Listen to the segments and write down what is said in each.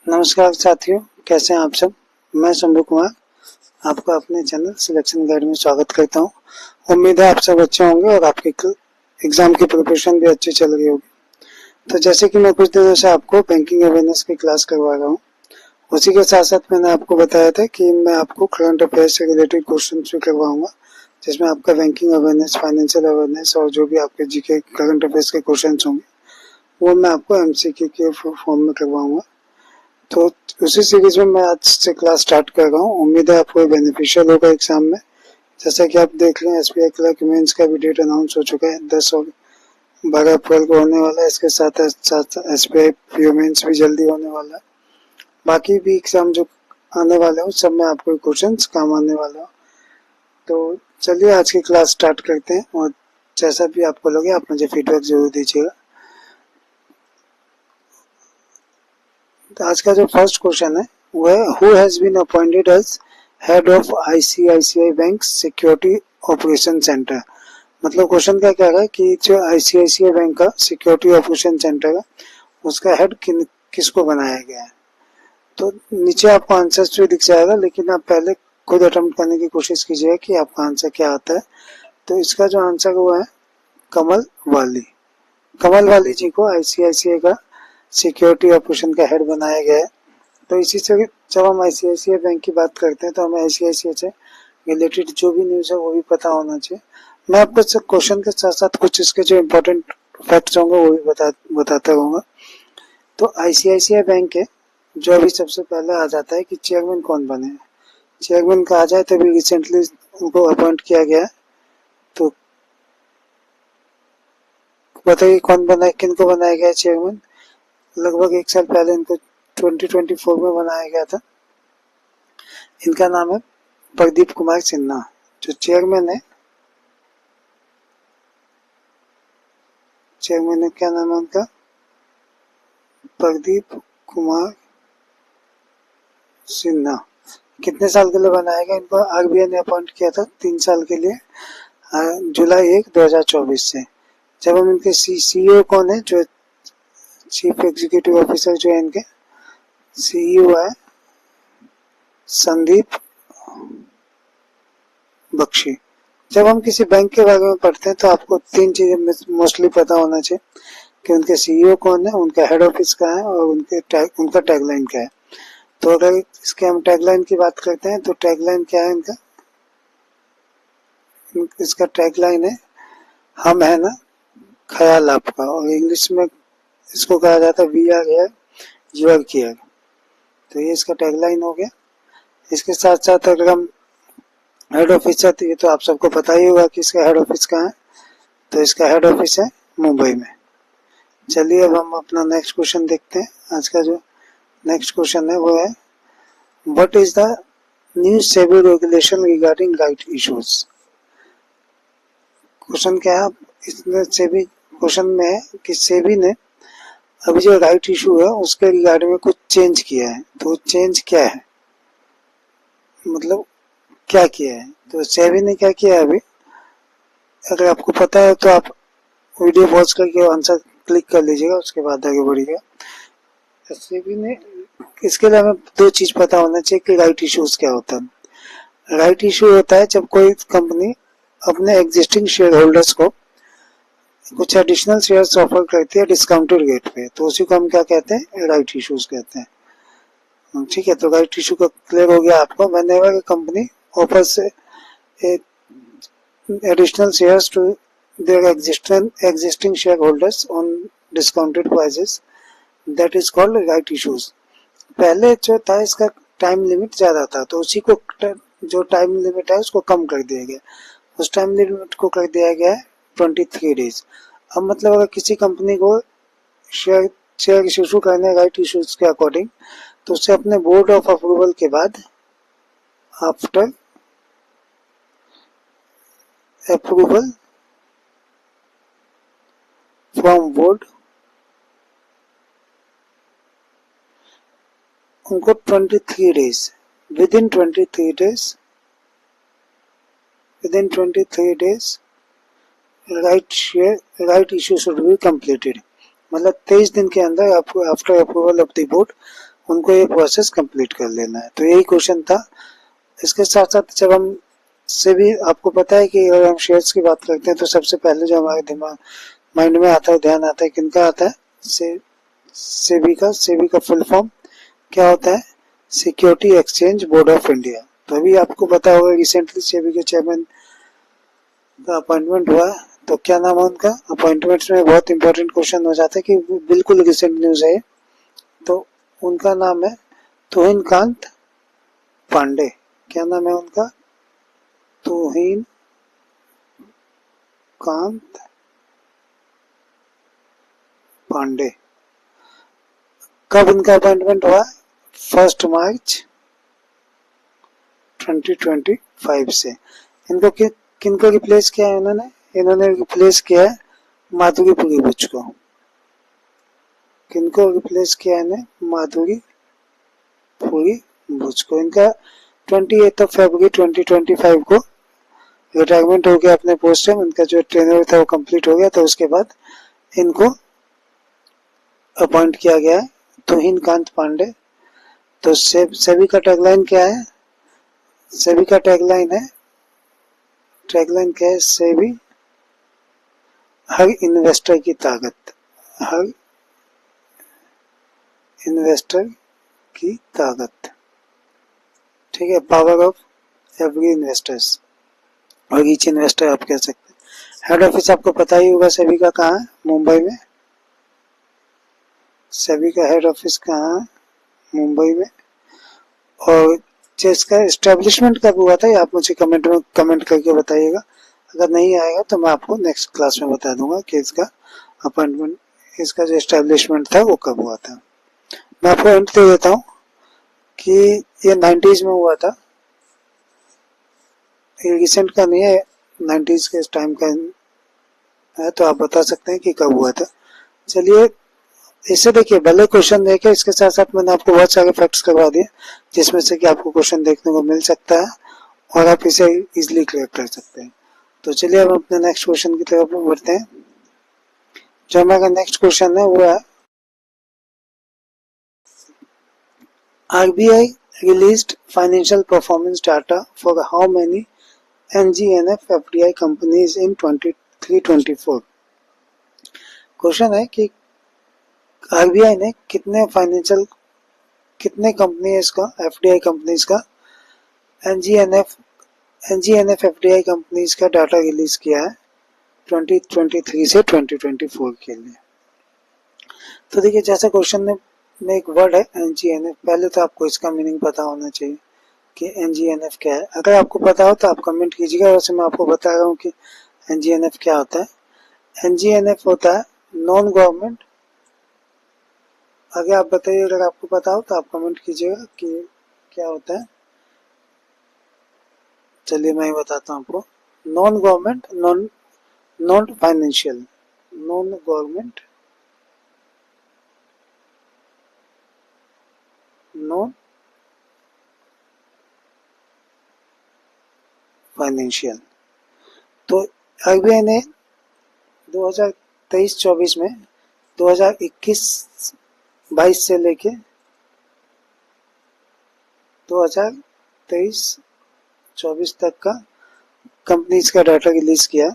नमस्कार साथियों, कैसे हैं आप सब। मैं शंभू कुमार आपका अपने चैनल सिलेक्शन गाइड में स्वागत करता हूं। उम्मीद है आप सब अच्छे होंगे और आपके एग्जाम की प्रिपरेशन भी अच्छी चल रही होगी। तो जैसे कि मैं कुछ दिनों से आपको बैंकिंग अवेयरनेस की क्लास करवा रहा हूं, उसी के साथ साथ मैंने आपको बताया था कि मैं आपको करंट अफेयर्स से रिलेटेड क्वेश्चन भी करवाऊंगा, जिसमें आपका बैंकिंग अवेयरनेस, फाइनेंशियल अवेयरनेस और जो भी आपके जीके करंट अफेयर्स के क्वेश्चन होंगे वो मैं आपको एमसीक्यू के फॉर्म में करवाऊंगा। तो उसी सीरीज में मैं आज से क्लास स्टार्ट कर रहा हूँ। उम्मीद है आपको बेनिफिशियल होगा एग्जाम में। जैसा कि आप देख लें, एसबीआई क्लर्क मेंस का भी डेट अनाउंस हो चुका है, 10 और 12 अप्रैल को होने वाला है। इसके साथ साथ एसबीआई पीओ मेंस भी जल्दी होने वाला है। बाकी भी एग्जाम जो आने वाले हो सब में आपको क्वेश्चन काम आने वाला हो। तो चलिए आज की क्लास स्टार्ट करते हैं, और जैसा भी आपको लगे आप मुझे फीडबैक जरूर दीजिएगा। तो आज का जो फर्स्ट क्वेश्चन है वो है, who has been appointed as head of ICICI bank security operation centre. मतलब क्वेश्चन क्या कह रहा है कि जो आईसीआईसीआई बैंक का सिक्योरिटी ऑपरेशन सेंटर है उसका हेड किसको बनाया गया है। तो नीचे आपको आंसर भी दिख जाएगा, लेकिन आप पहले खुद अटेम्प्ट करने की कोशिश कीजिएगा कि आपका आंसर क्या आता है। तो इसका जो आंसर हुआ है कमल वाली। कमल वाली जी को आईसीआईसीआई का सिक्योरिटी ऑपरेशन का हेड बनाया गया है। तो इसी से जब हम आईसीआईसीआई बैंक की बात करते हैं तो हमें आईसीआईसीआई से रिलेटेड जो भी न्यूज़ है वो भी पता होना चाहिए। मैं आपको क्वेश्चन के साथ साथ कुछ इसके जो इम्पोर्टेंट फैक्ट्स होंगे वो भी बताता रहूँगा। तो आईसीआईसीआई बैंक है जो अभी सबसे पहले आ जाता है कि चेयरमैन कौन बने। चेयरमैन का आ जाए तो अभी रिसेंटली उनको अपॉइंट किया गया है। तो बताइए कौन बना है, किनको बनाया गया है चेयरमैन। लगभग एक साल पहले इनको 2024 में बनाया गया था। इनका नाम है प्रदीप कुमार सिन्हा। जो चेयरमैन है, चेयरमैन है, क्या नाम है उनका, प्रदीप कुमार सिन्हा। कितने साल के लिए बनाया गया इनको, आरबीआई ने अपॉइंट किया था 3 साल के लिए, जुलाई 1 2024 से। जब हम इनके सीईओ कौन है, जो चीफ एग्जीक्यूटिव ऑफिसर जो है इनके सीईओ है संदीप बख्शी। जब हम किसी बैंक के बारे में पढ़ते हैं तो आपको 3 चीजें मोस्टली पता होना चाहिए कि उनके सीईओ कौन है, उनका हेड ऑफिस कहाँ है और उनका टैगलाइन क्या है। तो अगर इसके हम टैगलाइन की बात करते हैं तो टैगलाइन क्या है इनका, इसका टैगलाइन है, हम है ना ख्याल आपका, और इंग्लिश में इसको कहा जाता है we are here you are care. तो ये इसका टैगलाइन हो गया। इसके साथ साथ अगर हम हेड ऑफिस है तो ये तो आप सबको पता ही होगा कि इसका हेड ऑफिस कहाँ है। तो इसका हेड ऑफिस है मुंबई में। चलिए अब हम अपना नेक्स्ट क्वेश्चन देखते हैं। आज का जो नेक्स्ट क्वेश्चन है वो है, what is the new SEBI regulation regarding right issues. Question क्या है, इसमें सेबी क्वेश्चन में है कि सेबी ने अभी जो राइट इशू है उसके रिगार्डिंग में कुछ चेंज किया है। तो चेंज क्या है, मतलब क्या किया है। तो सेबी ने क्या किया है, अभी अगर आपको पता है तो आप वीडियो पॉज करके आंसर क्लिक कर लीजिएगा, उसके बाद आगे बढ़िएगा। सेबी ने, इसके लिए हमें 2 चीज पता होना चाहिए कि राइट इश्यूज क्या होता है। राइट इशू होता है जब कोई कंपनी अपने एग्जिस्टिंग शेयर होल्डर्स को कुछ एडिशनल शेयर्स ऑफर करती है डिस्काउंटेड रेट पे, तो उसी को हम क्या कहते हैं, राइट इश्यूज कहते हैं। ठीक है, तो राइट इशू का क्लियर हो गया आपको। Whenever company offers additional shares to their existing shareholders on discounted prices, that is called right issues। पहले जो था इसका टाइम लिमिट ज्यादा था, तो उसी को जो टाइम लिमिट है उसको कम कर दिया गया। उस टाइम लिमिट को कर दिया गया है 23 डेज। अब मतलब अगर किसी कंपनी को शेयर इशू करने राइट इश्यूज के अकॉर्डिंग, तो उसे अपने बोर्ड ऑफ अप्रूवल के बाद, आफ्टर अप्रूवल फ्रॉम बोर्ड, उनको 23 days, within 23 days right issue should be completed. मतलब 23 दिन के अंदर आपको after approval of the board उनको ये प्रोसेस कंप्लीट कर लेना है। तो यही क्वेश्चन था। इसके साथ साथ जब हम सेबी, आपको पता है कि अगर हम शेयर्स की बात करते हैं तो सबसे पहले जो हमारे दिमाग माइंड में आता है, ध्यान आता है, किनका आता है? सेबी का फुल फॉर्म क्या होता है? Security exchange board of India. तो अभी आपको पता होगा रिसेंटली सेबी के चेयरमैन का अपॉइंटमेंट हुआ है। तो क्या नाम है उनका? अपॉइंटमेंट्स में बहुत इंपॉर्टेंट क्वेश्चन हो जाता है कि बिल्कुल रिसेंट न्यूज है। तो उनका नाम है तुहिन कांत पांडे। क्या नाम है उनका? तुहिन कांत पांडे। कब इनका अपॉइंटमेंट हुआ? 1 मार्च 2025 से। इनको किनको रिप्लेस किया है इन्होंने? इन्होंने रिप्लेस किया है माधुरी पुरी को। किनको रिप्लेस किया है? माधुरी पुरी को। इनका 28 फरवरी 2025 को रिटायरमेंट हो गया अपने पोस्ट से। इनका जो टेन्योर था वो कंप्लीट हो गया। तो उसके बाद इनको अपॉइंट किया गया है तुहिन कांत पांडे। तो सेबी का टैगलाइन क्या है? सेबी का टैगलाइन क्या है? सेबी हर इन्वेस्टर की ताकत। हर इन्वेस्टर की ताकत, ठीक है। पावर ऑफ एवरी इन्वेस्टर्स और ईच इन्वेस्टर आप कह सकते हैं। हेड ऑफिस आपको पता ही होगा सेबी का कहाँ है? मुंबई में। सेबी का हेड ऑफिस कहाँ है? मुंबई में। और जिसका एस्टेब्लिशमेंट कब हुआ था ये आप मुझे कमेंट करके बताइएगा। अगर नहीं आएगा तो मैं आपको नेक्स्ट क्लास में बता दूंगा कि इसका अपॉइंटमेंट, इसका जो एस्टेब्लिशमेंट था वो कब हुआ था। मैं आपको हिंट दे देता हूँ कि ये 90s में हुआ था। ये रिसेंट का नहीं है, 90s के टाइम का है। तो आप बता सकते हैं कि कब हुआ था। चलिए इसे देखिए, भले क्वेश्चन देखे, इसके साथ साथ मैंने आपको बहुत सारे फैक्ट्स करवा दिए जिसमें से कि आपको क्वेश्चन देखने को मिल सकता है और आप इसे इजीली क्लियर कर सकते हैं। तो चलिए हम अपने नेक्स्ट क्वेश्चन की तरफ बढ़ते हैं। जो हमारा नेक्स्ट क्वेश्चन है वो है RBI released financial performance data for how many NGNF FDI companies in 23-24। Question है कि आरबीआई ने कितने कंपनी है इसका, एफडीआई कंपनीज का, एनजीएनएफ एफडीआई कंपनीज का डाटा रिलीज किया है 2023 से 2024 के लिए। तो देखिए, जैसा क्वेश्चन में एक वर्ड है एनजीएनएफ, पहले तो आपको इसका मीनिंग पता होना चाहिए कि एनजीएनएफ क्या है। अगर आपको पता हो तो आप कमेंट कीजिएगा। वैसे मैं आपको बता रहा हूँ कि एनजीएनएफ क्या होता है। एनजीएनएफ होता है नॉन गवर्नमेंट। आगे आप बताइए, अगर आपको पता हो तो आप कमेंट कीजिएगा कि क्या होता है। चलिए मैं ही बताता हूँ आपको। Non government, non financial, non government, non financial. तो आरबीआई ने 2023-24 में 2021-22 से लेके 2023-24 तक का कंपनीज का डाटा रिलीज किया।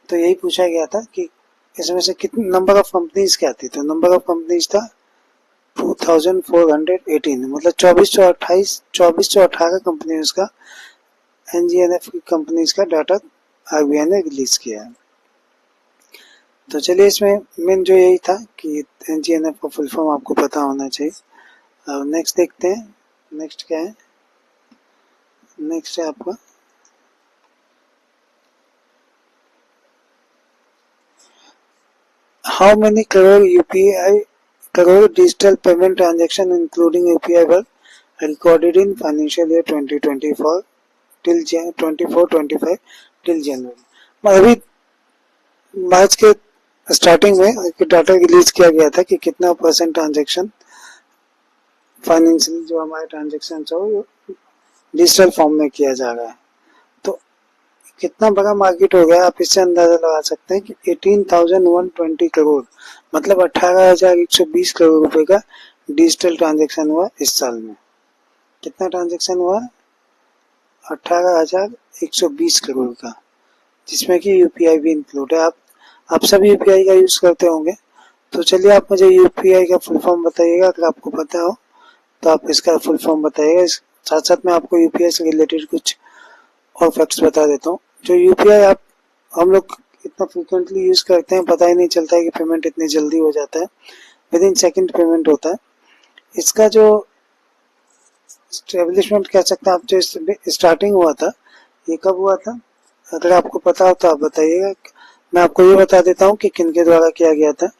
तो यही पूछा गया था कि इसमें से कितने नंबर ऑफ कंपनीज क्या थी। तो नंबर ऑफ कंपनीज था 2418, मतलब 2418 कंपनीज का एनजीएनएफ की कंपनीज का डाटा आरबीआई ने रिलीज किया है। तो चलिए, इसमें मेन जो यही था कि एनजीएनएफ का फुल फॉर्म आपको पता होना चाहिए। अब नेक्स्ट देखते हैं। नेक्स्ट क्या है? नेक्स्ट है आपका how many crore digital payment transaction including UPI were recorded in financial year 2024 till 24-25 till जनवरी। अभी मार्च के स्टार्टिंग में डाटा रिलीज किया गया था कि कितना परसेंट ट्रांजैक्शन फाइनेंशियल जो हमारे ट्रांजैक्शन हो डिजिटल फॉर्म में किया जा रहा है। तो कितना बड़ा मार्केट हो गया, आप इससे अंदाजा लगा सकते हैं कि 18,120 करोड़, मतलब 18,120 करोड़ रुपए का डिजिटल ट्रांजैक्शन हुआ इस साल में। कितना ट्रांजैक्शन हुआ? 18,120 करोड़ का, जिसमें कि यूपीआई भी इंक्लूड है। आप सभी यूपीआई का यूज करते होंगे, तो चलिए आप मुझे यूपीआई का फुल फॉर्म बताइएगा। अगर आपको पता हो तो आप इसका फुल फॉर्म बताइएगा। साथ साथ मैं आपको यूपीआई से रिलेटेड कुछ और फैक्ट्स बता देता हूँ। जो यूपीआई हम लोग इतना फ्रिक्वेंटली यूज करते हैं, पता ही नहीं चलता है कि पेमेंट इतनी जल्दी हो जाता है, विद इन सेकेंड पेमेंट होता है। इसका जो एस्टेब्लिशमेंट कह सकते हैं आप, जो स्टार्टिंग हुआ था, ये कब हुआ था? अगर आपको पता हो तो आप बताइएगा। मैं आपको ये बता देता हूँ कि किनके द्वारा किया गया था।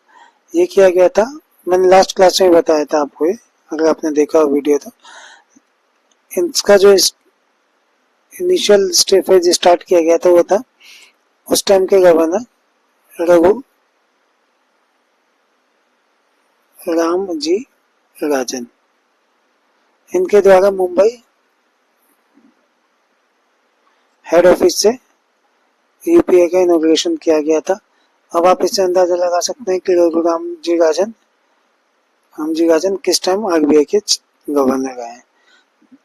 ये किया गया था, मैंने लास्ट क्लास में बताया था आपको ये, अगर आपने देखा हो वीडियो तो। इसका जो इनिशियल स्टेज स्टार्ट किया गया था वो था उस टाइम के गवर्नर रघु राम जी राजन, इनके द्वारा मुंबई हेड ऑफिस से यूपीआई का इनॉग्रेशन किया गया था। अब आप इससे अंदाजा लगा सकते हैं कि रघु राम जी राजन किस टाइम आरबीआई के गवर्नर आए।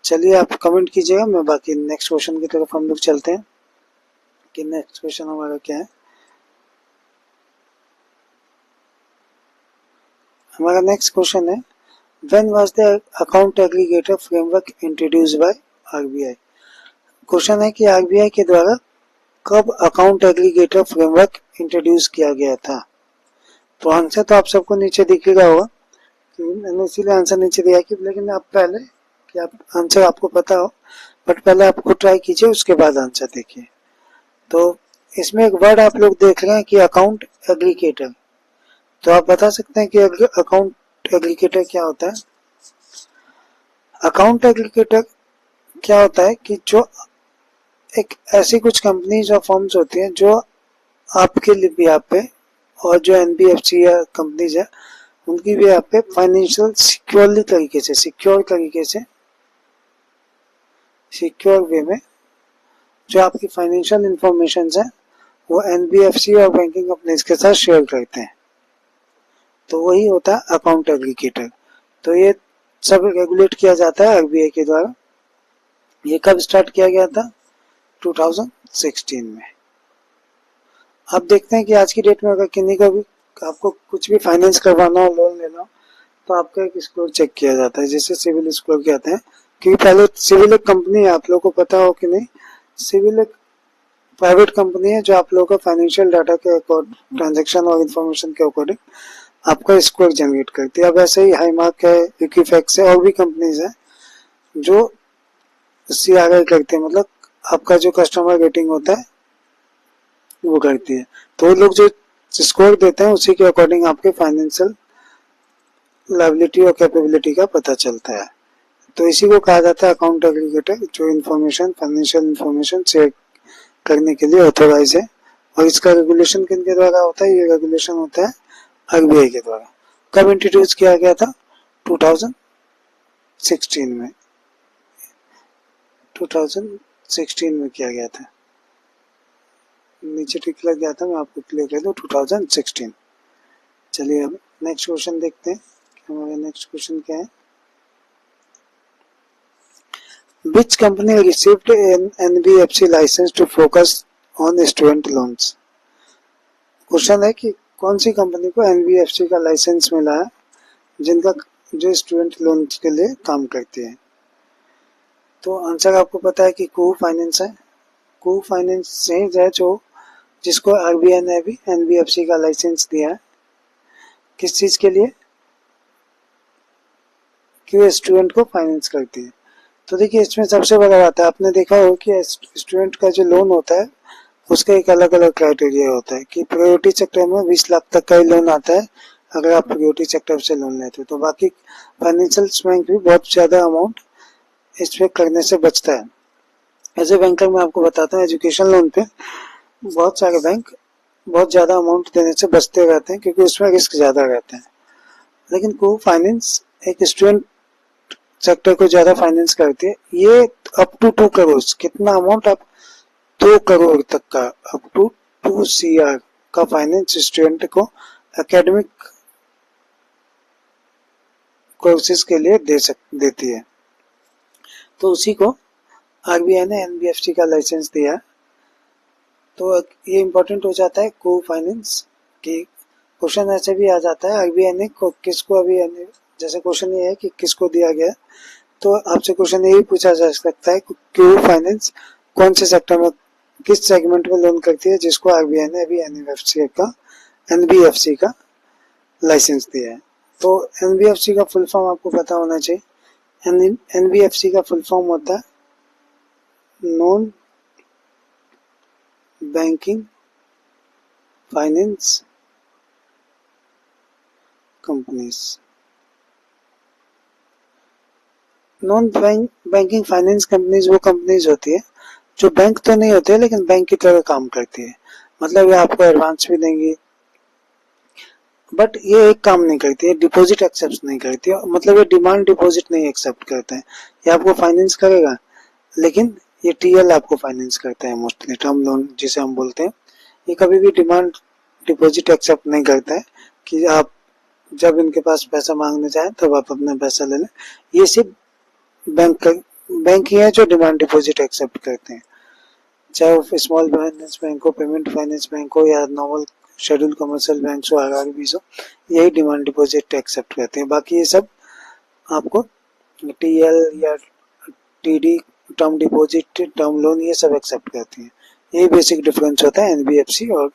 चलिए आप कमेंट कीजिएगा, मैं बाकी नेक्स्ट क्वेश्चन की तरफ हम लोग चलते हैं कि नेक्स्ट क्वेश्चन हमारा क्या है। हमारा नेक्स्ट क्वेश्चन है, when was the account aggregator framework introduced by RBI. Question है कि आरबीआई के द्वारा कब अकाउंट एग्रीगेटर फ्रेमवर्क इंट्रोड्यूस किया गया था। तो आंसर तो आप सबको नीचे दिखेगा होगा, मैंने इसीलिए आंसर नीचे दिया कि लेकिन आप पहले कि आप आंसर आपको पता हो, बट पहले आप खुद ट्राई कीजिए, उसके बाद आंसर देखिए। तो इसमें एक वर्ड आप लोग देख रहे हैं कि अकाउंट एग्रीगेटर। तो आप बता सकते हैं कि अकाउंट एग्रीगेटर क्या होता है? अकाउंट एग्रीगेटर क्या होता है कि जो एक ऐसी कुछ कंपनीज और फर्म्स होती हैं जो आपके लिए भी आप पे, और जो एनबीएफसी या कंपनीज है उनकी भी आप पे फाइनेंशियल सिक्योर वे में जो आपकी फाइनेंशियल इंफॉर्मेशन है वो एनबीएफसी और बैंकिंग कंपनीज के साथ शेयर करते हैं। तो वही होता है अकाउंट एग्रीगेटर। तो ये सब रेगुलेट किया जाता है आरबीआई के द्वारा। ये कब स्टार्ट किया गया था? 2016 में। अब देखते हैं कि आज की डेट में अगर किन्हीं का भी आपको कुछ भी फाइनेंस करवाना हो, लोन लेना हो, तो आपका एक स्कोर चेक किया जाता है, जिसे सिविल स्कोर कहते हैं। क्योंकि पहले सिविल एक कंपनी है, आप लोगों को पता हो कि नहीं, सिविल एक प्राइवेट कंपनी है जो आप लोगों का फाइनेंशियल डाटा के अकॉर्डिंग, ट्रांजैक्शन और इन्फॉर्मेशन के अकॉर्डिंग आपका स्कोर जनरेट करती है। अब ऐसे ही हाईमार्क है, इक्विफैक्स है, और भी कंपनीज है जो सीआरआई करते हैं, मतलब आपका जो कस्टमर रेटिंग होता है वो करती है। तो वो लोग जो स्कोर देते हैं उसी के अकॉर्डिंग आपके फाइनेंशियल लायबिलिटी और कैपेबिलिटी का पता चलता है। तो इसी को कहा जाता है अकाउंट एग्रीगेटर, जो इन्फॉर्मेशन, फाइनेंशियल इन्फॉर्मेशन शेयर करने के लिए ऑथोराइज है। और इसका रेगुलेशन किनके द्वारा होता है? ये रेगुलेशन होता है आरबीआई के द्वारा। कब इंट्रोड्यूस किया गया था? 2016 में। 2016 में किया गया था, नीचे टिक लग गया था, मैं आपको क्लियर कर दूं, 2016। चलिए अब नेक्स्ट क्वेश्चन देखते हैं। हमारा नेक्स्ट क्वेश्चन क्या है? Which company received an NBFC license to focus on student loans? Question है कि कौन सी कंपनी को एनबीएफसी का लाइसेंस मिला है जिनका जो स्टूडेंट लोन के लिए काम करती है। तो आंसर आपको पता है कि कू फाइनेंस है। कू फाइनेंस से है जो जिसको आरबीआई ने भी एनबीएफसी का लाइसेंस दिया है। किस चीज के लिए? कि वो स्टूडेंट को फाइनेंस करती है। तो देखिए इसमें सबसे बड़ा बात है, आपने देखा हो कि स्टूडेंट का जो लोन होता है उसका एक अलग अलग क्राइटेरिया होता है कि प्रायोरिटी सेक्टर में 20 लाख तक का ही लोन आता है अगर आप प्रायोरिटी सेक्टर से लोन लेते हो। तो बाकी फाइनेंशियल बैंक भी बहुत ज्यादा अमाउंट इस पे करने से बचता है। एज ए बैंकर मैं आपको बताता हूँ, एजुकेशन लोन पे बहुत सारे बैंक बहुत ज्यादा अमाउंट देने से बचते रहते हैं क्योंकि उसमें रिस्क ज्यादा रहते हैं। लेकिन को फाइनेंस एक स्टूडेंट सेक्टर को ज्यादा फाइनेंस करती है। ये अप टू 2 करोड़, कितना अमाउंट? आप 2 करोड़ तक का, अप टू 2 CR का फाइनेंस स्टूडेंट को एकेडमिक कोर्सेज के लिए देती है। तो उसी को आरबीआई ने एनबीएफसी का लाइसेंस दिया। तो ये इम्पोर्टेंट हो जाता है को फाइनेंस की। क्वेश्चन ऐसे भी आ जाता है आरबीआई ने किसको अभी, जैसे क्वेश्चन ये है कि किसको दिया गया, तो आपसे क्वेश्चन यही पूछा जा सकता है क्यू फाइनेंस कौन से सेक्टर में, किस सेगमेंट में लोन करती है, जिसको आरबीआई ने अभी एनबीएफसी का लाइसेंस दिया है। तो एनबीएफसी का फुल फॉर्म आपको पता होना चाहिए। एनबीएफसी का फुल फॉर्म होता है non banking finance companies. Non banking finance companies वो कंपनीज होती है जो बैंक तो नहीं होते लेकिन बैंक की तरह काम करती है। मतलब ये आपको एडवांस भी देंगी, बट ये एक काम नहीं करती है, डिपॉजिट एक्सेप्ट नहीं करती है। मतलब ये डिमांड डिपॉजिट नहीं एक्सेप्ट करते हैं। ये आपको फाइनेंस करेगा लेकिन ये टीएल आपको फाइनेंस करता है, मोस्टली टर्म लोन जिसे हम बोलते हैं। ये कभी भी डिमांड डिपॉजिट एक्सेप्ट नहीं करता है कि आप जब इनके पास पैसा मांगने जाए तब आप अपना पैसा ले लें। ये सिर्फ बैंक ही है जो डिमांड डिपॉजिट एक्सेप्ट करते हैं, चाहे वो स्मॉल फाइनेंस बैंक हो, पेमेंट फाइनेंस बैंक हो, या नॉर्मल शेड्यूल कमर्शियल बैंक हो, आरआरबी हो, यही डिमांड डिपॉजिट एक्सेप्ट करते हैं। बाकी ये सब आपको टीएल या TD, term deposit, term loan, ये सब एक्सेप्ट करती हैं। यही बेसिक डिफरेंस होता है एनबीएफसी और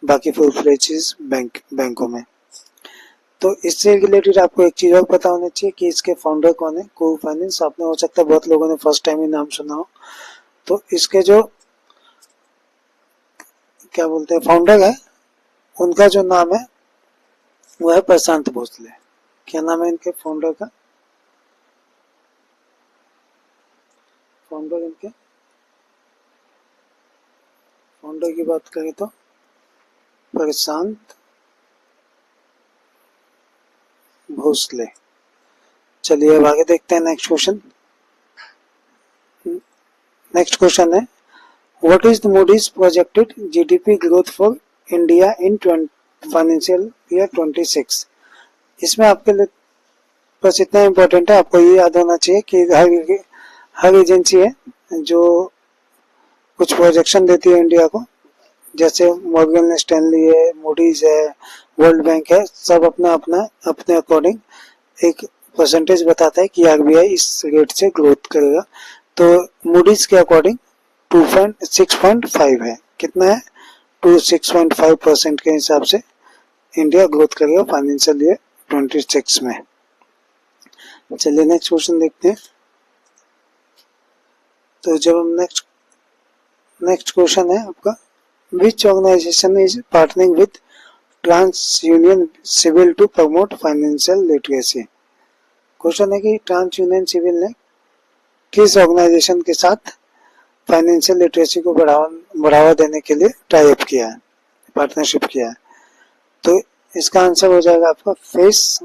बाकी फुल फ्लेजेड बैंकों में। तो इससे रिलेटेड आपको एक चीज और पता होना चाहिए कि इसके फाउंडर कौन है। को फाइनेंस, आपने हो सकता है बहुत लोगों ने फर्स्ट टाइम ही नाम सुना हो। तो इसके जो क्या बोलते हैं फाउंडर है, उनका जो नाम है वो है प्रशांत भोसले। क्या नाम है इनके फाउंडर का? फाउंडर की बात करें तो प्रशांत भोसले। चलिए अब आगे देखते हैं नेक्स्ट क्वेश्चन। नेक्स्ट क्वेश्चन है what is the Moody's projected GDP growth for India in financial year 26। इसमें आपके लिए बस इतना इम्पोर्टेंट है, आपको ये याद होना चाहिए कि हर एजेंसी है जो कुछ प्रोजेक्शन देती है इंडिया को, जैसे मॉर्गन स्टैनली है, मूडीज है, वर्ल्ड बैंक है, सब अपने अकॉर्डिंग एक परसेंटेज बताता है कि आरबीआई इस रेट से ग्रोथ करेगा। तो मूडीज के अकॉर्डिंग 6.5 है। कितना है? 6.5% के हिसाब से इंडिया ग्रोथ करेगा फाइनेंशियल ईयर 26 में। चलिए नेक्स्ट क्वेश्चन देखते हैं। तो जब हम नेक्स्ट क्वेश्चन है आपका which organisation is partnering with TransUnion CIBIL to promote financial literacy. Question है कि ट्रांस यूनियन सिविल ने किस ऑर्गेनाइजेशन के साथ फाइनेंशियल लिटरेसी को बढ़ावा देने के लिए टाई अप किया है, पार्टनरशिप किया है। तो इसका आंसर हो जाएगा आपका फेस।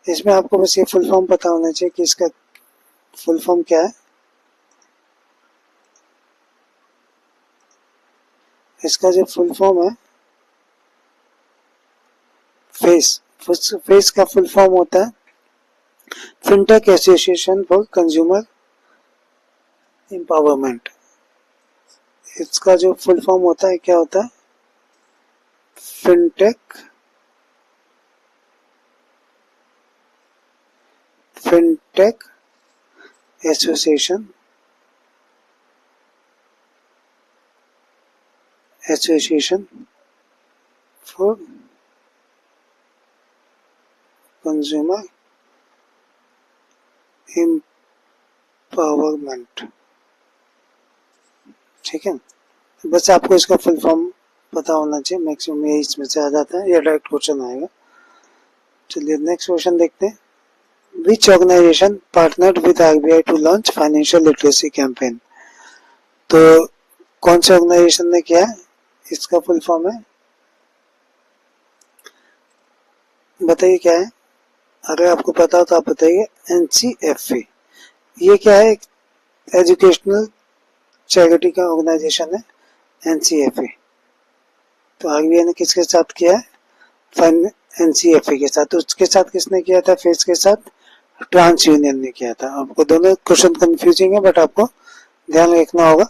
इसमें आपको बस ये फुल फॉर्म पता होना चाहिए कि इसका फुल फॉर्म क्या है। इसका जो फुल फॉर्म है फेस का फुल फॉर्म होता है fintech association for consumer empowerment. इसका जो फुल फॉर्म होता है क्या होता है? Fintech association for consumer empowerment. ठीक है, बस आपको इसका फुल फॉर्म पता होना चाहिए, मैक्सिमम यही इसमें से आ जाता है, या डायरेक्ट क्वेश्चन आएगा। चलिए नेक्स्ट क्वेश्चन देखते हैं। Which organisation partnered with RBI to launch financial literacy campaign. तो कौन से ऑर्गेनाइजेशन ने किया है? इसका फुल फॉर्म है, बताइए क्या है? अगर आपको पता हो तो आप बताइए। एनसीएफए। ये क्या है? एजुकेशनल चैरिटी का ऑर्गेनाइजेशन है एनसीएफए। तो आरबीआई ने किसके साथ किया है? एनसीएफए के साथ। उसके साथ किसने किया था? फेस के साथ ट्रांस यूनियन ने किया था। आपको दोनों क्वेश्चन कंफ्यूजिंग है, बट आपको ध्यान रखना होगा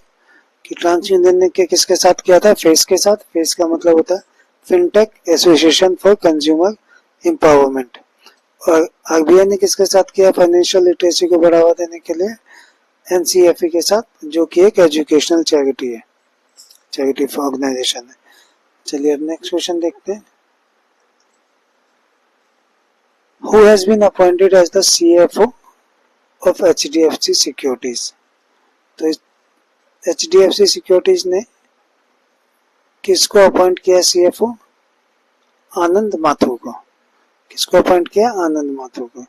कि ट्रांस यूनियन ने किसके साथ किया था? फेस के साथ। फेस का मतलब होता है fintech association for consumer empowerment. और आरबीआई ने किसके साथ किया फाइनेंशियल लिटरेसी को बढ़ावा देने के लिए? एनसीएफई के साथ, जो कि एक एजुकेशनल चैरिटी है, चैरिटी ऑर्गेनाइजेशन है। चलिए अब नेक्स्ट क्वेश्चन देखते हैं। Who has been appointed as the CFO of HDFC Securities? तो HDFC Securities ने किसको अपॉइंट किया CFO? आनंद माथुर को। किसको अपॉइंट किया? आनंद माथुर को।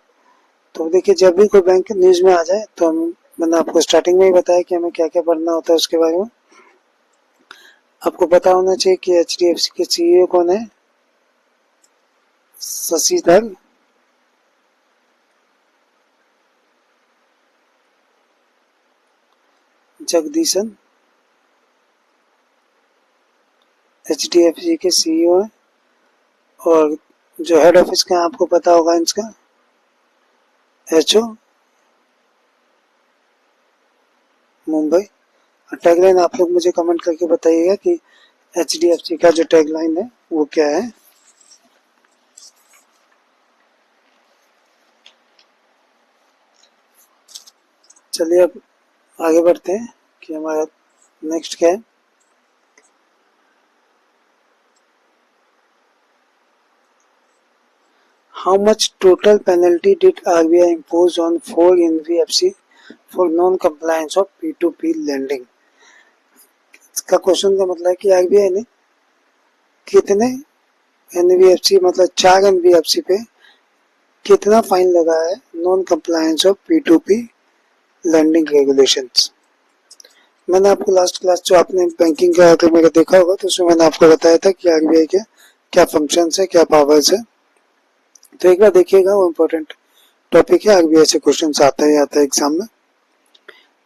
तो देखिए, जब भी कोई बैंक न्यूज में आ जाए तो मैंने आपको स्टार्टिंग में ही बताया कि हमें क्या क्या पढ़ना होता है उसके बारे में। आपको पता होना चाहिए कि HDFC के CEO कौन है? शशिधर जगदीशन HDFC के CEO है। और जो हेड ऑफिस का आपको पता होगा इसका, HO मुंबई। टैगलाइन आप लोग मुझे कमेंट करके बताइएगा कि HDFC का जो टैगलाइन है वो क्या है। चलिए अब आगे बढ़ते हैं कि हमारा नेक्स्ट क्या है। How much total penalty did RBI impose on 4 NBFC for non-compliance of P2P lending? इसका क्वेश्चन का मतलब है कि आरबीआई ने कितने एनबीएफसी, मतलब 4 एनबीएफसी पे कितना फाइन लगाया है non compliance of P2P lending regulations. मैंने आपको लास्ट क्लास जो आपने बैंकिंग का अगर मेरा देखा होगा तो उसमें मैंने आपको बताया था कि आरबीआई के क्या फंक्शंस है, क्या पावर्स है। तो एक बार देखिएगा, वो इम्पोर्टेंट टॉपिक है, आरबीआई से क्वेश्चन आता है एग्जाम में।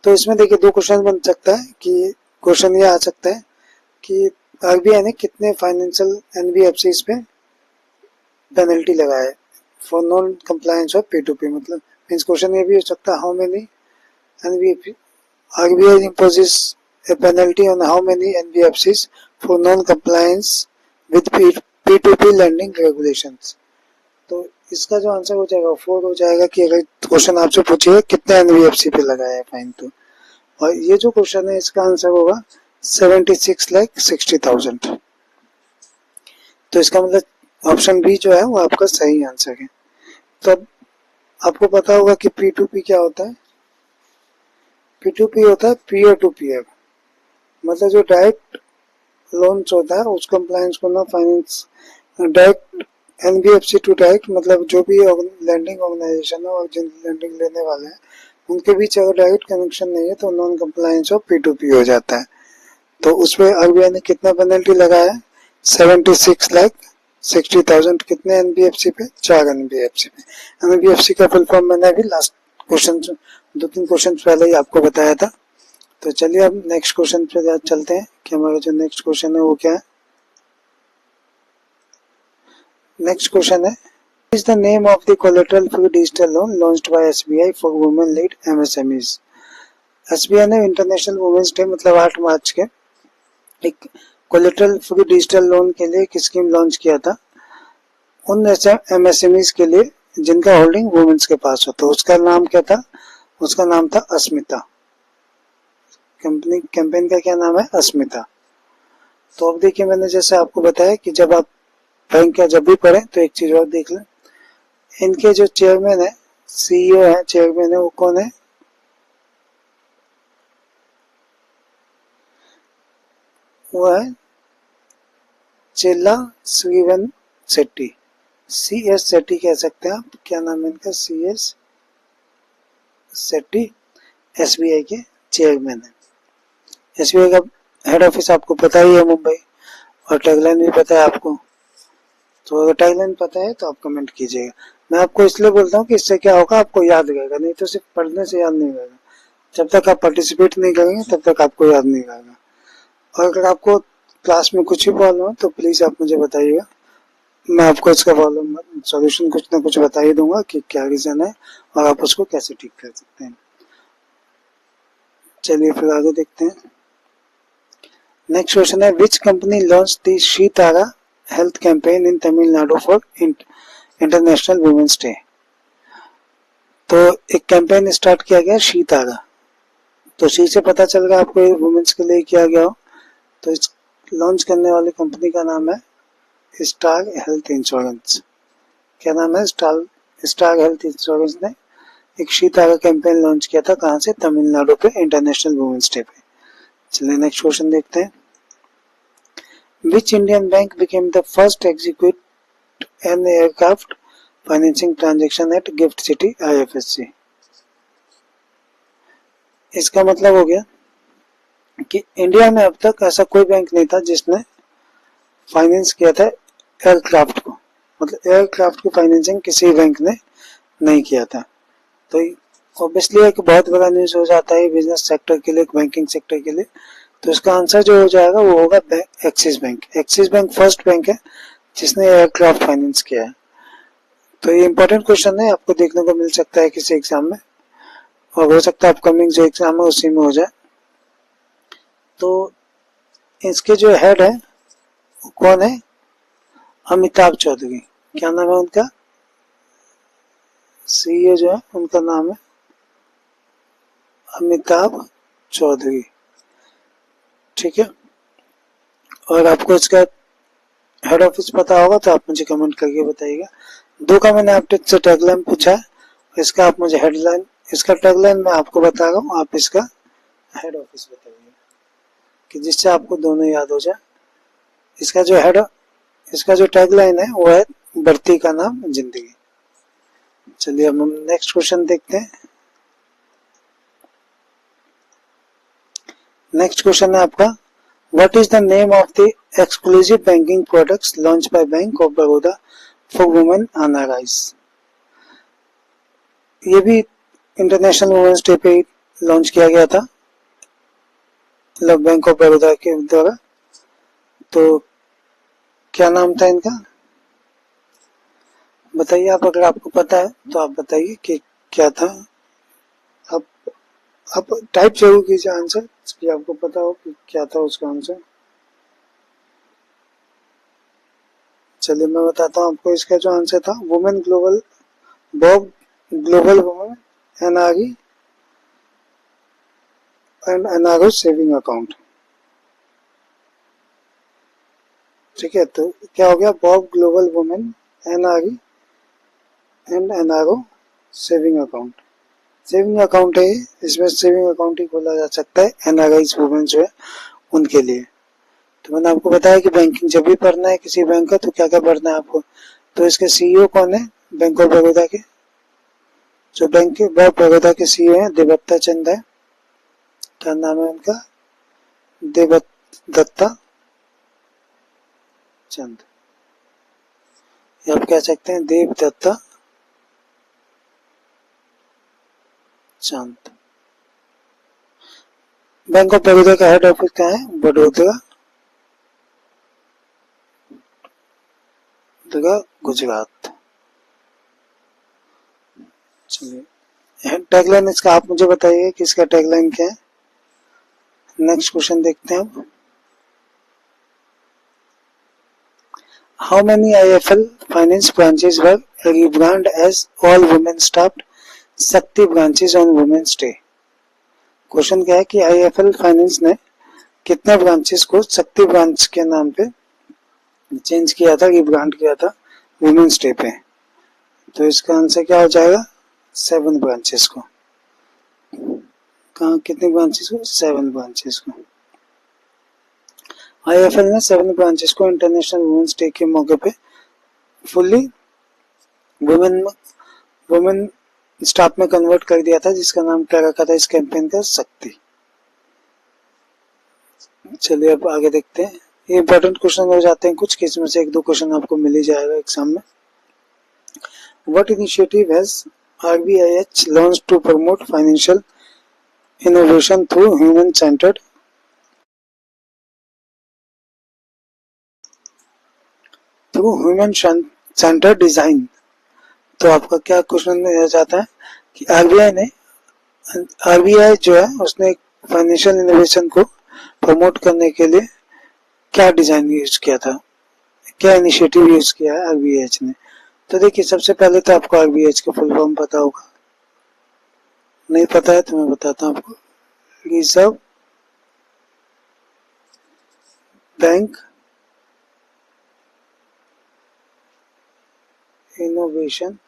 तो इसमें देखिए 2 क्वेश्चन बन सकता है कि क्वेश्चन ये आ सकता है कि आरबीआई ने कितने फाइनेंशियल एनबीएफसी पे पेनल्टी लगाया है for non compliance of P2P। मतलब मींस क्वेश्चन ये भी हो सकता है, how many NBFC RBI imposes a penalty on how many NBFCs for non-compliance with P2P lending regulations। तो इसका जो आंसर हो जाएगा 4 हो जाएगा कि अगर क्वेश्चन आपसे पूछिए कितने एनबीएफसी पे लगाया है फाइन, तो और ये जो क्वेश्चन है इसका आंसर होगा 76,60,000। तो इसका मतलब ऑप्शन बी जो है वो आपका सही आंसर है। तो अब आपको पता होगा कि P2P क्या होता है। P2P होता है पीयर टू पीयर, मतलब जो डायरेक्ट लोन्स होता है उस कंप्लायंस को ना finance direct NBFC to direct, मतलब जो भी लैंडिंग ऑर्गेनाइजेशन है और जिन लैंडिंग लेने वाले हैं उनके बीच अगर डायरेक्ट कनेक्शन नहीं है तो नॉन कंप्लायंस ऑफ P2P हो जाता है। तो उसमें आरबीआई ने कितना पेनल्टी लगाया है? 76,60,000। कितने एनबीएफसी पे? 4 एनबीएफसी पे। एनबीएफसी का फुल फॉर्म मैंने अभी लास्ट क्वेश्चन 2-3 क्वेश्चन पहले ही आपको बताया था। तो चलिए अब नेक्स्ट क्वेश्चन पे चलते हैं कि हमारा जो नेक्स्ट क्वेश्चन है वो क्या है। नेक्स्ट क्वेश्चन है, is the name of the collateral free digital loan launched by SBI for women lead MSMEs. SBI ने इंटरनेशनल वुमेन्स डे मतलब 8 मार्च के एक कोलेटरल फ्री डिजिटल लोन के लिए एक स्कीम लॉन्च किया था उन एमएसएमईज के लिए जिनका होल्डिंग वुमेन्स के पास हो। तो उसका नाम क्या था? उसका नाम था अस्मिता। कंपनी कैंपेन का क्या नाम है? अस्मिता। तो अब देखिए, मैंने जैसे आपको बताया कि जब आप बैंक का जब भी पढ़े तो एक चीज और देख लें, इनके जो चेयरमैन है, सीईओ है, चेयरमैन है, वो कौन है? वो है चेल्ला श्रीवन शेट्टी, CS शेट्टी कह सकते हैं आप। क्या नाम है इनका? CS शेट्टी एसबीआई के चेयरमैन है। एसबीआई का हेड ऑफिस आपको पता ही है मुंबई, और टैगलाइन भी पता है आपको। तो अगर टैगलाइन पता है तो आप कमेंट कीजिएगा। मैं आपको इसलिए बोलता हूँ कि इससे क्या होगा, आपको याद रहेगा, नहीं तो सिर्फ पढ़ने से याद नहीं रहेगा। जब तक आप पार्टिसिपेट नहीं करेंगे तब तक आपको याद नहीं रहेगा। और अगर आपको क्लास में कुछ भी प्रॉब्लम हो तो प्लीज आप मुझे बताइएगा। मैं आपको इसका प्रॉब्लम सॉल्यूशन कुछ ना कुछ बता ही दूंगा कि क्या रीजन है और आप उसको कैसे ठीक कर सकते हैं। चलिए फिर आगे देखते हैं। नेक्स्ट क्वेश्चन है, which company launch the Shri Tara health campaign in Tamil Nadu for international women's day. तो एक कैंपेन स्टार्ट किया गया श्री तारा, तो सी से पता चल गया आपको वुमेन्स के लिए किया गया हो। तो इस लॉन्च करने वाली कंपनी का नाम है स्टार हेल्थ इंश्योरेंस। क्या नाम है? स्टार हेल्थ इंश्योरेंस ने एक श्री तारा कैंपेन लॉन्च किया था। कहां से? तमिलनाडु पे इंटरनेशनल वुमेन्स डे पे। चलिए नेक्स्ट क्वेश्चन देखते हैं। Which Indian bank became the first to execute an aircraft financing transaction at Gift City IFSC? इसका मतलब हो गया कि इंडिया में अब तक ऐसा कोई बैंक नहीं था जिसने फाइनेंस किया था एयरक्राफ्ट को, मतलब एयरक्राफ्ट की फाइनेंसिंग किसी बैंक ने नहीं किया था। तो ऑब्वियसली एक बहुत बड़ा न्यूज हो जाता है बिजनेस सेक्टर के लिए, बैंकिंग सेक्टर के लिए। तो इसका आंसर जो हो जाएगा वो होगा axis bank. Axis bank first bank है जिसने एयरक्राफ्ट फाइनेंस किया है। तो ये इंपॉर्टेंट क्वेश्चन है, आपको देखने को मिल सकता है किसी एग्जाम में, और हो सकता है अपकमिंग जो एग्जाम है उसी में हो जाए। तो इसके जो हेड है वो कौन है? अमिताभ चौधरी। क्या नाम है उनका? सीईओ जो है उनका नाम है अमिताभ चौधरी। ठीक है, और आपको इसका हेड ऑफिस पता होगा तो आप मुझे कमेंट करके बताइएगा। दो का मैंने आपसे से टैगलाइन पूछा है, इसका आप मुझे हेडलाइन, इसका टैगलाइन मैं आपको बता रहा हूँ, आप इसका हेड ऑफिस बताइए कि जिससे आपको दोनों याद हो जाए। इसका जो टैगलाइन है वो है बढ़ती का नाम जिंदगी। चलिए अब हम नेक्स्ट क्वेश्चन देखते हैं। नेक्स्ट क्वेश्चन है आपका, what is the name of the exclusive banking products launch by bank of Baroda for women NRIs. ये भी इंटरनेशनल वुमेन्स डे पे लॉन्च किया गया था बैंक ऑफ बड़ौदा के द्वारा। तो क्या नाम था इनका? बताइए आप, अगर आपको पता है तो आप बताइए कि क्या था। आप टाइप जरूर कीजिए आंसर कि आपको पता हो कि क्या था उसका आंसर। चलिए मैं बताता हूँ आपको इसका जो आंसर था, women global Bob global women NRE and NRO saving account. ठीक है, तो क्या हो गया? Bob global women NRE and NRO saving account. Saving account है, इसमें सेविंग अकाउंट ही खोला जा सकता है एनआरआईज वुमेन जो है उनके लिए। तो मैंने आपको बताया कि बैंकिंग जब भी पढ़ना है किसी बैंक का तो क्या क्या पढ़ना है आपको। तो इसके सीईओ कौन है? बैंक ऑफ बड़ौदा के, जो बैंक ऑफ बड़ौदा के सीईओ है देवदत्ता चंद है। क्या नाम है उनका? देवदत्ता चंद, आप कह सकते हैं देवदत्ता चंद। बैंक ऑफ बड़ौदा का हेड ऑफिस क्या है? बड़ौदा गुजरात। चलिए टैगलाइन इसका आप मुझे बताइए कि इसका टैगलाइन क्या है। नेक्स्ट क्वेश्चन देखते हैं अब। How many IIFL finance branches were rebranded as all women staffed Shakti branches on women's day. Question क्या है कि IIFL फाइनेंस ने कितने ब्रांचेस को शक्ति ब्रांच के नाम पे चेंज किया था, रिब्रांड किया था वुमेन्स डे पे। तो इसका आंसर क्या हो जाएगा? 7 ब्रांचेस को। कहाँ कितने ब्रांचेस को? 7 ब्रांचेस को। IIFL ने 7 ब्रांचेस को इंटरनेशनल वुमेन्स डे के मौके पे फुल्ली वुमेन स्टाफ में कन्वर्ट कर दिया था, जिसका नाम क्या रखा था इस कैंपेन का? शक्ति। चलिए अब आगे देखते हैं। ये इंपॉर्टेंट क्वेश्चन हो जाते हैं कुछ, कि इसमें से 1-2 क्वेश्चन आपको मिल ही जाएगा एग्जाम में। What initiative has RBIH launched to promote financial innovation through human centered through human centre design. तो आपका क्या क्वेश्चन यह जाता है कि आरबीआई जो है उसने फाइनेंशियल इनोवेशन को प्रमोट करने के लिए क्या डिजाइन यूज किया था, क्या इनिशिएटिव यूज किया है आरबीआई ने। तो देखिए सबसे पहले तो आपको आरबीआई का फुल फॉर्म पता होगा, नहीं पता है तो मैं बताता हूँ आपको। रिजर्व बैंक इनोवेशन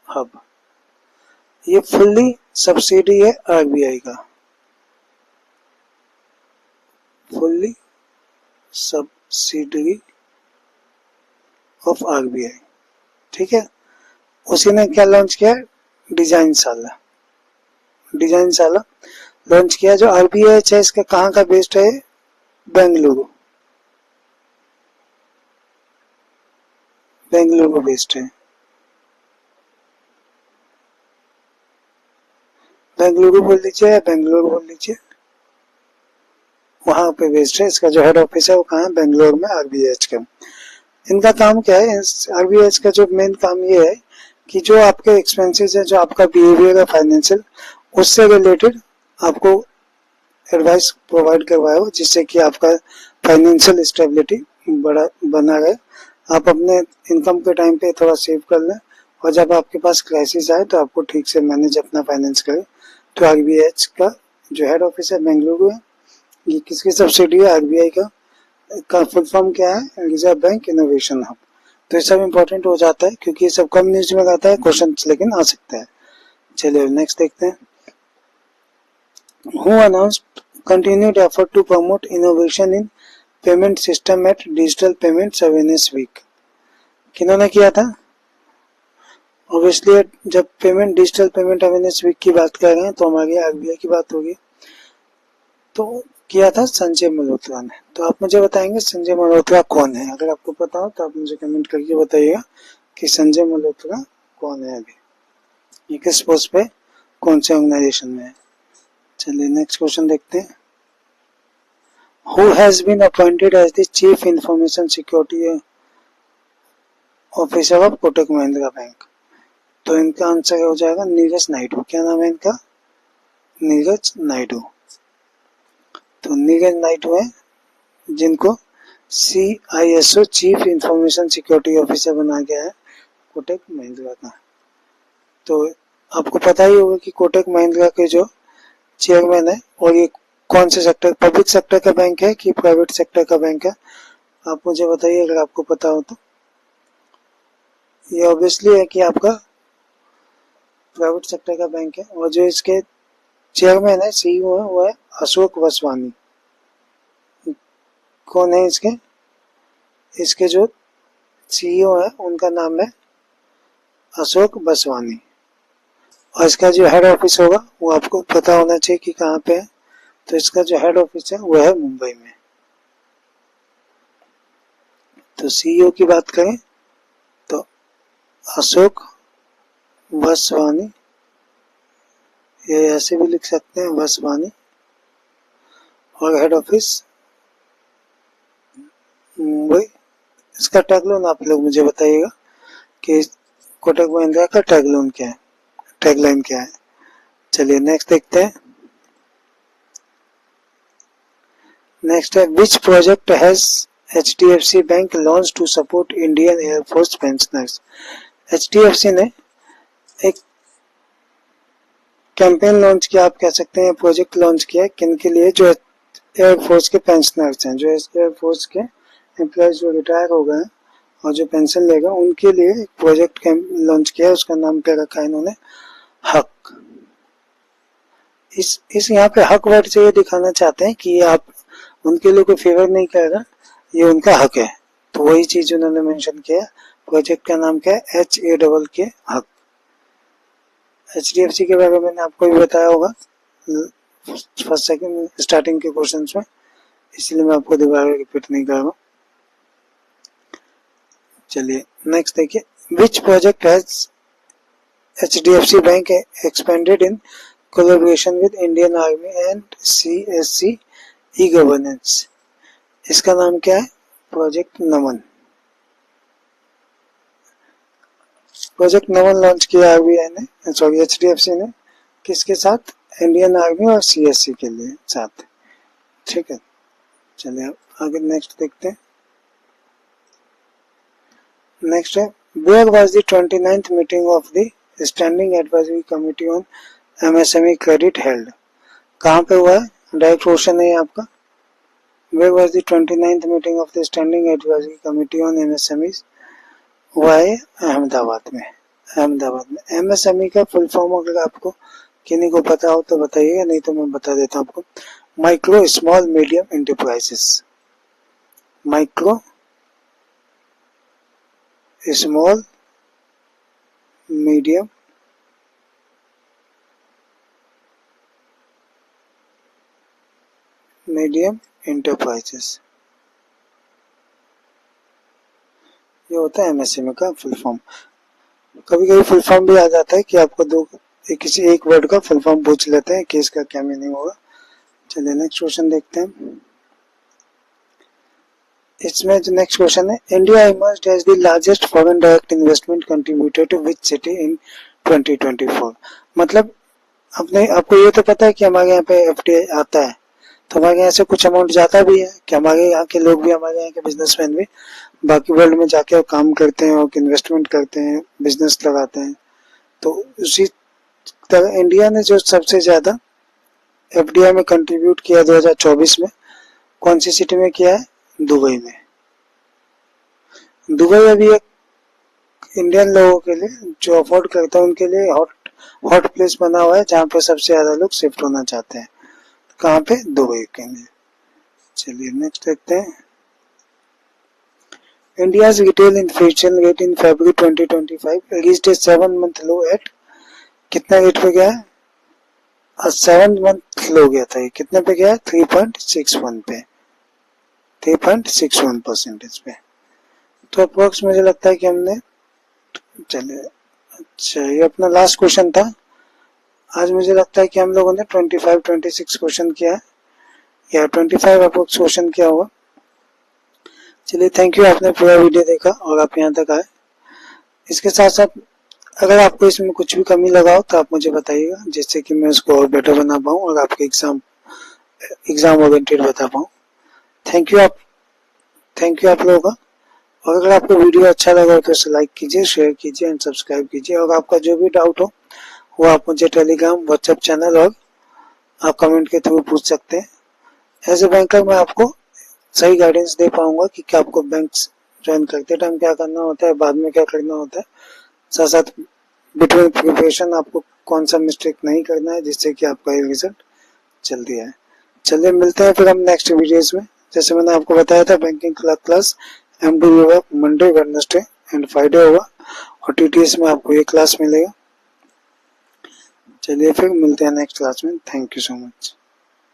हब, ये फुल्ली सब्सिडी है आरबीआई का, फुल्ली सब्सिडी ऑफ आरबीआई। ठीक है, उसी ने क्या लॉन्च किया, डिजाइन साला लॉन्च किया। जो आरबीआई है इसका कहाँ का बेस्ड है, बेंगलुरु बेस्ड है, बेंगलुरु बोल लीजिए या बेंगलोर बोल लीजिए, वहां पे बेस्ड है। इसका जो हेड ऑफिस है वो कहाँ है, बेंगलोर में आरबीआई का। इनका काम क्या है, आरबीआई का जो मेन काम ये है कि जो आपके एक्सपेंसेस है, जो आपका बिहेवियर है फाइनेंशियल, उससे रिलेटेड आपको एडवाइस प्रोवाइड करवाए हो, जिससे कि आपका फाइनेंशियल स्टेबिलिटी बना रहे, आप अपने इनकम के टाइम पे थोड़ा सेव कर लें, और जब आपके पास क्राइसिस आए तो आपको ठीक से मैनेज अपना फाइनेंस करें। तो आरबीआई का जो हेड ऑफिस है बेंगलुरु है। ये किसकी सब्सिडी है, आरबीआई का फुल फॉर्म क्या है, रिजर्व बैंक इनोवेशन हब। तो ये सब इंपॉर्टेंट हो जाता है क्योंकि ये सब कम न्यूज में रहता है क्वेश्चन, लेकिन आ सकता है। चलिए नेक्स्ट देखते हैं। Who announced continued effort to promote innovation in payment system at Digital Payments Awareness Week? किन्होंने किया था, ऑब्वियसली जब डिजिटल पेमेंट अवेयरनेस वीक की बात कर रहे हैं तो हमारी आरबीआई की बात होगी। तो किया था संजय मल्होत्रा ने। तो आप मुझे बताएंगे संजय मल्होत्रा कौन है, अगर आपको पता हो तो आप मुझे कमेंट करके बताइएगा कि संजय मल्होत्रा कौन है, अभी ये किस पोस्ट पे कौन से ऑर्गेनाइजेशन में है। चलिए नेक्स्ट क्वेश्चन देखते हैं। Who has been appointed as the Chief Information Security Officer of Kotak Mahindra Bank? तो इनका आंसर हो जाएगा नीरज नायडू। क्या नाम है इनका, नीरज नायडू। तो नीरज नायडू है जिनको CISO chief information security officer बना गया है कोटक महिंद्रा का। तो आपको पता ही होगा कि कोटक महिंद्रा के जो चेयरमैन है, और ये कौन से सेक्टर, पब्लिक सेक्टर का बैंक है कि प्राइवेट सेक्टर का बैंक है, आप मुझे बताइए अगर आपको पता हो तो। ये ऑब्वियसली है कि आपका प्राइवेट सेक्टर का बैंक है, और जो इसके चेयरमैन है, सीईओ है, वो है अशोक वासवानी। कौन है इसके जो सीईओ है उनका नाम है अशोक वासवानी। और इसका जो हेड ऑफिस होगा वो आपको पता होना चाहिए कि कहाँ पे है। तो इसका जो हेड ऑफिस है वो है मुंबई में। तो सीईओ की बात करें तो अशोक वासवानी, ये ऐसे भी लिख सकते हैं वासवानी, और हेड ऑफिस मुंबई। इसका टैगलाइन आप लोग मुझे बताइएगा कि कोटक महिंद्रा का टैगलाइन क्या है। चलिए नेक्स्ट देखते हैं। नेक्स्ट है, which project has HDFC bank launch to support Indian air force pensioners? HDFC ने एक कैंपेन लॉन्च किया, आप कह सकते हैं प्रोजेक्ट लॉन्च किया, किन के लिए, जो एयरफोर्स के पेंशनर्स हैं, जो एयरफोर्स के एम्प्लॉयज जो रिटायर हो गए हैं और जो पेंशन लेगा, उनके लिए एक प्रोजेक्ट लॉन्च किया। उसका नाम क्या रखा है इन्होंने, हक। इस यहाँ पे हक वर्ड से ये दिखाना चाहते हैं कि आप उनके लिए कोई फेवर नहीं कर रहा, ये उनका हक है। तो वही चीज उन्होंने मेंशन किया। प्रोजेक्ट का नाम क्या है, HAKK हक। HDFC के बारे में मैंने आपको भी बताया होगा फर्स्ट सेकंड स्टार्टिंग के क्वेश्चंस में, इसलिए मैं आपको दोबारा रिपीट नहीं कर रहा हूँ। चलिए नेक्स्ट देखिए, which project has HDFC bank expanded in collaboration with Indian army and CSC e-governance? इसका नाम क्या है? Project Naman. Project Naman launch किया आरबीआई ने, सॉरी एचडीएफसी ने, किसके साथ? इंडियन आर्मी और सीएससी के लिए साथ। ठीक है, चलिए आगे नेक्स्ट देखते हैं। नेक्स्ट है, where was the 29th meeting of the standing advisory committee on MSME credit held? कहाँ पे हुआ है? डायरेक्ट क्वेश्चन है आपका। Where was the 29th meeting of the standing advisory committee on MSME? हुआ है अहमदाबाद में। अहमदाबाद में। एमएसएमई का फुल फॉर्म अगर आपको किन्हीं को पता हो तो बताइएगा, नहीं तो मैं बता देता हूँ आपको। Micro small medium enterprises. Micro small medium enterprises, ये होता है एमएसएमई का फुल फॉर्म। कभी कभी फुल फॉर्म भी आ जाता है कि आपको किसी एक वर्ड का फुल फॉर्म पूछ लेते हैं कि इसका क्या मीनिंग होगा। चलिए नेक्स्ट क्वेश्चन देखते हैं। इसमें जो नेक्स्ट क्वेश्चन है, India emerged as the largest foreign direct investment contributor to which city in 2024? मतलब अपने आपको ये तो पता है कि हमारे यहाँ पे एफडीआई आता है, तो हमारे यहाँ से कुछ अमाउंट जाता भी है कि हमारे यहाँ के लोग भी, हमारे यहाँ के बिजनेसमैन भी बाकी वर्ल्ड में जाके और काम करते हैं और इन्वेस्टमेंट करते हैं, बिजनेस लगाते हैं। तो उसी तरह इंडिया ने जो सबसे ज्यादा एफडीआई में कंट्रीब्यूट किया 2024 में, कौन सी सिटी में किया है? दुबई में। दुबई अभी एक इंडियन लोगों के लिए जो अफोर्ड करता है उनके लिए हॉट प्लेस बना हुआ है, जहाँ पे सबसे ज्यादा लोग शिफ्ट होना चाहते हैं। कहाँ पे? दुबई के लिए। चलिए नेक्स्ट देखते हैं। India's retail inflation rate in February 2025 reached a 7-month low at कितना रेट पे गया है? 7 मंथ लो गया था। ये कितने पे गया है? 3.61 पे, 3.61% पे। तो अप्रोक्स मुझे लगता है कि हमने, चलिए अच्छा ये अपना लास्ट क्वेश्चन था। आज मुझे लगता है कि हम लोगों ने 25-26 क्वेश्चन किया है, या 25 अप्रोक्स क्वेश्चन किया होगा। चलिए थैंक यू, आपने पूरा वीडियो देखा और आप यहाँ तक आए। इसके साथ साथ अगर आपको इसमें कुछ भी कमी लगा हो तो आप मुझे बताइएगा, जिससे कि मैं उसको और बेटर बना पाऊँ और आपके एग्जाम ओरिएंटेड बता पाऊँ। थैंक यू आप लोगों का। और अगर आपको वीडियो अच्छा लगा हो तो इसे लाइक कीजिए, शेयर कीजिए एंड सब्सक्राइब कीजिए। और आपका जो भी डाउट हो वो आप मुझे टेलीग्राम, व्हाट्सएप चैनल और आप कमेंट के थ्रू पूछ सकते हैं। एज ए बैंकर मैं आपको सही गाइडेंस दे पाऊंगा कि क्या आपको बैंक ज्वाइन करते टाइम क्या करना होता है, बाद में क्या करना होता है, साथ साथ बिटवीन प्रिपरेशन आपको कौन सा मिस्टेक नहीं करना है जिससे कि आपका ये रिजल्ट जल्दी आए। चलिए मिलते हैं फिर हम नेक्स्ट वीडियोस में। जैसे मैंने आपको बताया था, बैंकिंग क्लास M2 होगा मंडे, वेडनेसडे एंड फ्राइडे होगा, और TTS में आपको ये क्लास मिलेगा। चलिए फिर मिलते हैं नेक्स्ट क्लास में। Thank you so much.